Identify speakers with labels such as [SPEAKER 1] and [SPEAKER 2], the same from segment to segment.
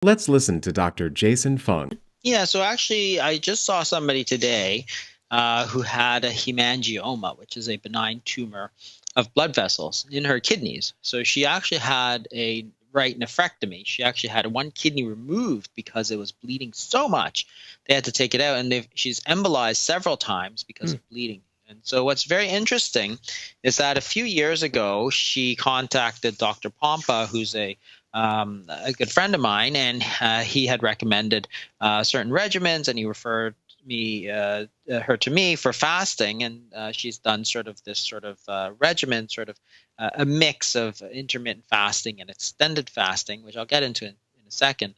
[SPEAKER 1] Let's listen to Dr. Jason Fung.
[SPEAKER 2] Yeah, so actually, I just saw somebody today who had a hemangioma, which is a benign tumor of blood vessels in her kidneys. So she actually had a right nephrectomy. She actually had one kidney removed because it was bleeding so much. They had to take it out, and she's embolized several times because
[SPEAKER 1] Hmm.
[SPEAKER 2] of bleeding. And so what's very interesting is that a few years ago, she contacted Dr. Pompa, who's a good friend of mine, and he had recommended certain regimens, and he referred her to me for fasting, and she's done sort of this sort of regimen, sort of a mix of intermittent fasting and extended fasting, which I'll get into in a second.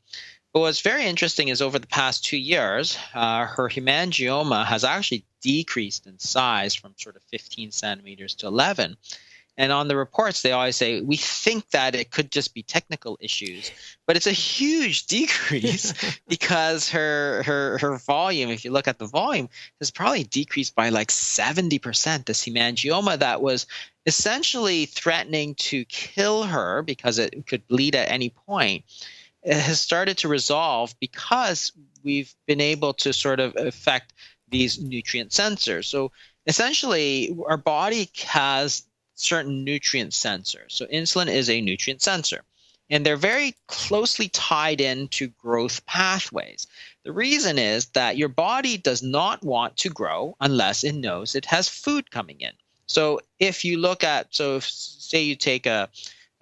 [SPEAKER 2] But what's very interesting is over the past 2 years, her hemangioma has actually decreased in size from sort of 15 centimeters to 11. And on the reports, they always say, we think that it could just be technical issues, but it's a huge decrease because her volume, if you look at the volume, has probably decreased by like 70%. This hemangioma that was essentially threatening to kill her because it could bleed at any point, it has started to resolve because we've been able to sort of affect these nutrient sensors. So essentially, our body has certain nutrient sensors. So insulin is a nutrient sensor, and they're very closely tied into growth pathways. The reason is that your body does not want to grow unless it knows it has food coming in. So if you look at, so if, say you take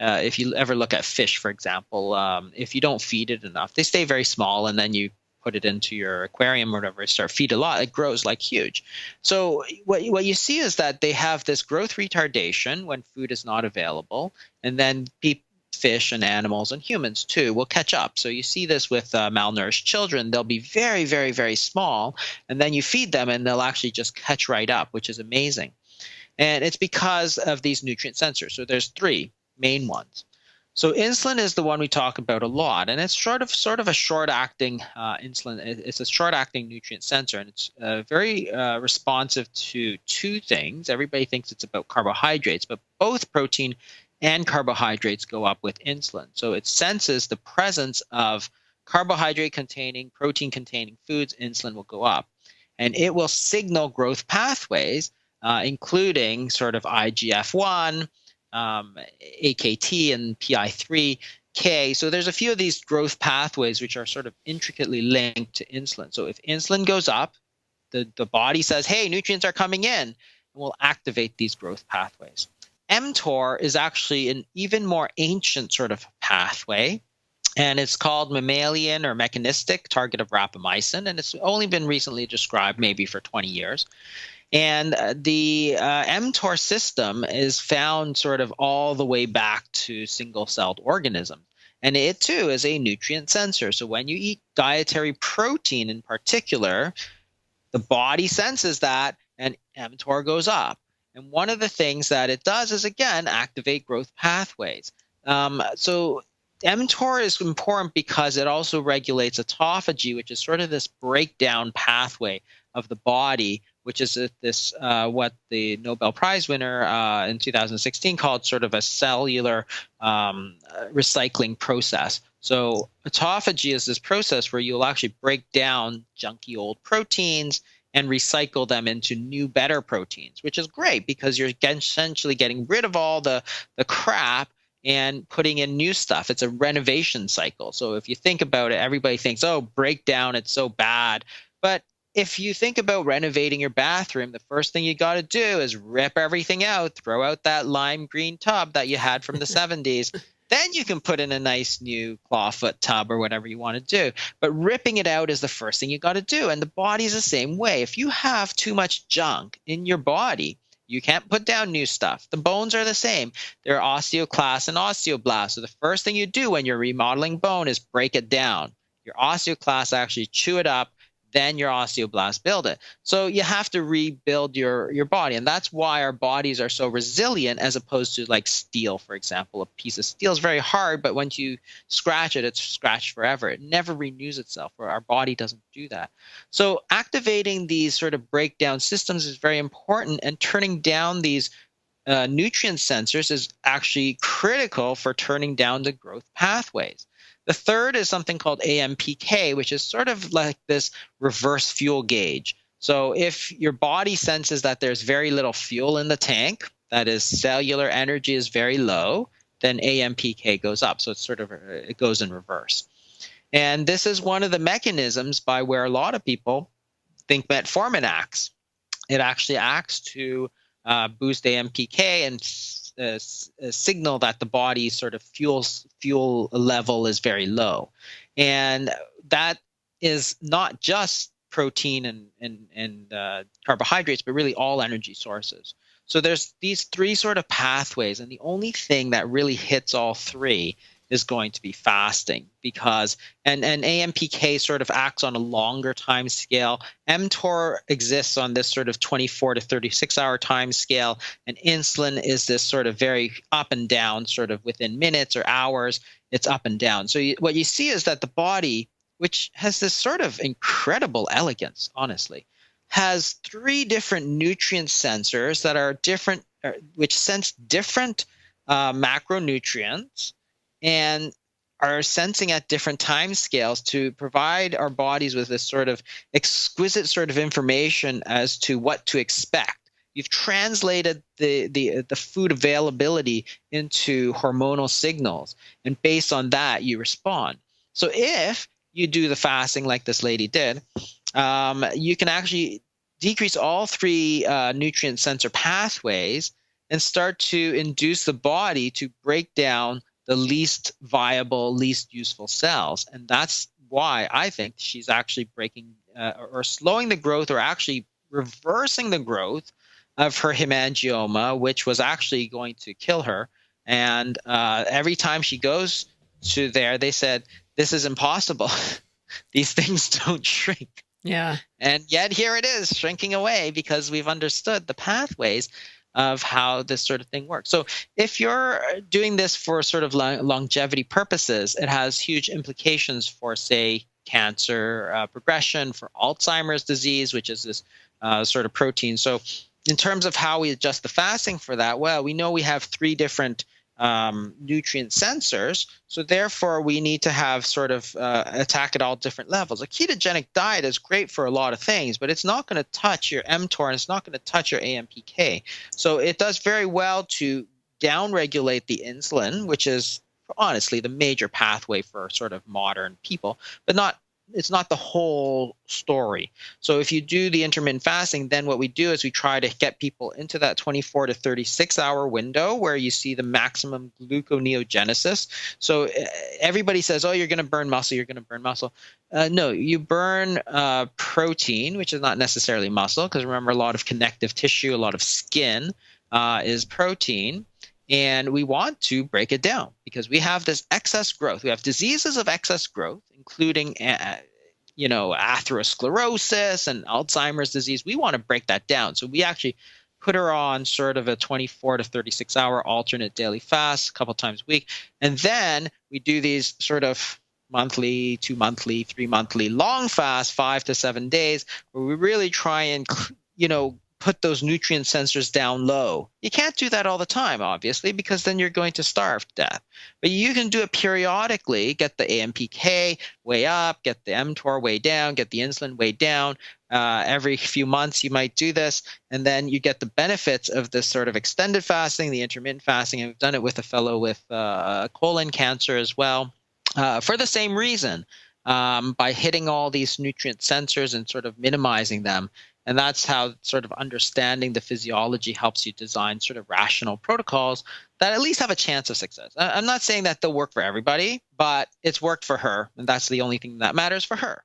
[SPEAKER 2] if you ever look at fish, for example, if you don't feed it enough, they stay very small, and then you put it into your aquarium or whatever, start feed a lot, it grows like huge. So what you see is that they have this growth retardation when food is not available, and then fish and animals and humans too will catch up. So you see this with malnourished children. They'll be very, very, very small, and then you feed them and they'll actually just catch right up, which is amazing. And it's because of these nutrient sensors. So there's three main ones. So insulin is the one we talk about a lot, and it's sort of a short-acting insulin. It's a short-acting nutrient sensor, and it's very responsive to two things. Everybody thinks it's about carbohydrates, but both protein and carbohydrates go up with insulin. So it senses the presence of carbohydrate-containing, protein-containing foods. Insulin will go up, and it will signal growth pathways, including sort of IGF-1, AKT, and PI3K. So there's a few of these growth pathways which are sort of intricately linked to insulin. So if insulin goes up, the body says, hey, nutrients are coming in, and will activate these growth pathways. mTOR is actually an even more ancient sort of pathway, and it's called mammalian or mechanistic target of rapamycin, and it's only been recently described maybe for 20 years. And the mTOR system is found sort of all the way back to single-celled organisms. And it too is a nutrient sensor. So when you eat dietary protein in particular, the body senses that and mTOR goes up. And one of the things that it does is, again, activate growth pathways. So mTOR is important because it also regulates autophagy, which is sort of this breakdown pathway of the body, which is this what the Nobel Prize winner in 2016 called sort of a cellular recycling process. So autophagy is this process where you'll actually break down junky old proteins and recycle them into new, better proteins, which is great because you're essentially getting rid of all the crap and putting in new stuff. It's a renovation cycle. So if you think about it, everybody thinks, oh, breakdown, it's so bad. But if you think about renovating your bathroom, the first thing you got to do is rip everything out, throw out that lime green tub that you had from the 70s. Then you can put in a nice new clawfoot tub or whatever you want to do. But ripping it out is the first thing you got to do. And the body's the same way. If you have too much junk in your body, you can't put down new stuff. The bones are the same. They're osteoclasts and osteoblasts. So the first thing you do when you're remodeling bone is break it down. Your osteoclasts actually chew it up, then your osteoblasts build it. So you have to rebuild your body. And that's why our bodies are so resilient as opposed to like steel, for example. A piece of steel is very hard, but once you scratch it, it's scratched forever. It never renews itself, where our body doesn't do that. So activating these sort of breakdown systems is very important, and turning down these nutrient sensors is actually critical for turning down the growth pathways. The third is something called AMPK, which is sort of like this reverse fuel gauge. So if your body senses that there's very little fuel in the tank, that is cellular energy is very low, then AMPK goes up. So it's sort of, it goes in reverse. And this is one of the mechanisms by where a lot of people think metformin acts. It actually acts to boost AMPK and signal that the body's sort of fuel level is very low. And that is not just protein and carbohydrates, but really all energy sources. So there's these three sort of pathways, and the only thing that really hits all three is going to be fasting, because and AMPK sort of acts on a longer time scale. mTOR exists on this sort of 24 to 36 hour time scale, and insulin is this sort of very up and down, sort of within minutes or hours, it's up and down. So what you see is that the body, which has this sort of incredible elegance, honestly, has three different nutrient sensors that are different, which sense different macronutrients and are sensing at different time scales to provide our bodies with this sort of exquisite sort of information as to what to expect. You've translated the food availability into hormonal signals, and based on that, you respond. So if you do the fasting like this lady did, you can actually decrease all three nutrient sensor pathways and start to induce the body to break down the least viable, least useful cells. And that's why I think she's actually breaking or slowing the growth, or actually reversing the growth of her hemangioma, which was actually going to kill her. And every time she goes to there, they said, this is impossible. These things don't shrink.
[SPEAKER 3] Yeah.
[SPEAKER 2] And yet here it is, shrinking away, because we've understood the pathways of how this sort of thing works. So if you're doing this for sort of longevity purposes, it has huge implications for, say, cancer progression, for Alzheimer's disease, which is this sort of protein. So in terms of how we adjust the fasting for that, well, we know we have three different nutrient sensors. So therefore, we need to have sort of attack at all different levels. A ketogenic diet is great for a lot of things, but it's not going to touch your mTOR, and it's not going to touch your AMPK. So it does very well to downregulate the insulin, which is honestly the major pathway for sort of modern people, but it's not the whole story. So if you do the intermittent fasting, then what we do is we try to get people into that 24 to 36 hour window where you see the maximum gluconeogenesis. So everybody says, oh, you're going to burn muscle, you're going to burn muscle. No, you burn protein, which is not necessarily muscle, because remember, a lot of connective tissue, a lot of skin is protein. And we want to break it down because we have this excess growth. We have diseases of excess growth, including, atherosclerosis and Alzheimer's disease. We want to break that down. So we actually put her on sort of a 24 to 36 hour alternate daily fast a couple times a week. And then we do these sort of monthly, 2 monthly, 3 monthly long fast, 5 to 7 days, where we really try and, put those nutrient sensors down low. You can't do that all the time, obviously, because then you're going to starve to death. But you can do it periodically, get the AMPK way up, get the mTOR way down, get the insulin way down. Every few months you might do this, and then you get the benefits of this sort of extended fasting, the intermittent fasting. And we've done it with a fellow with colon cancer as well, for the same reason, by hitting all these nutrient sensors and sort of minimizing them. And that's how sort of understanding the physiology helps you design sort of rational protocols that at least have a chance of success. I'm not saying that they'll work for everybody, but it's worked for her, and that's the only thing that matters for her.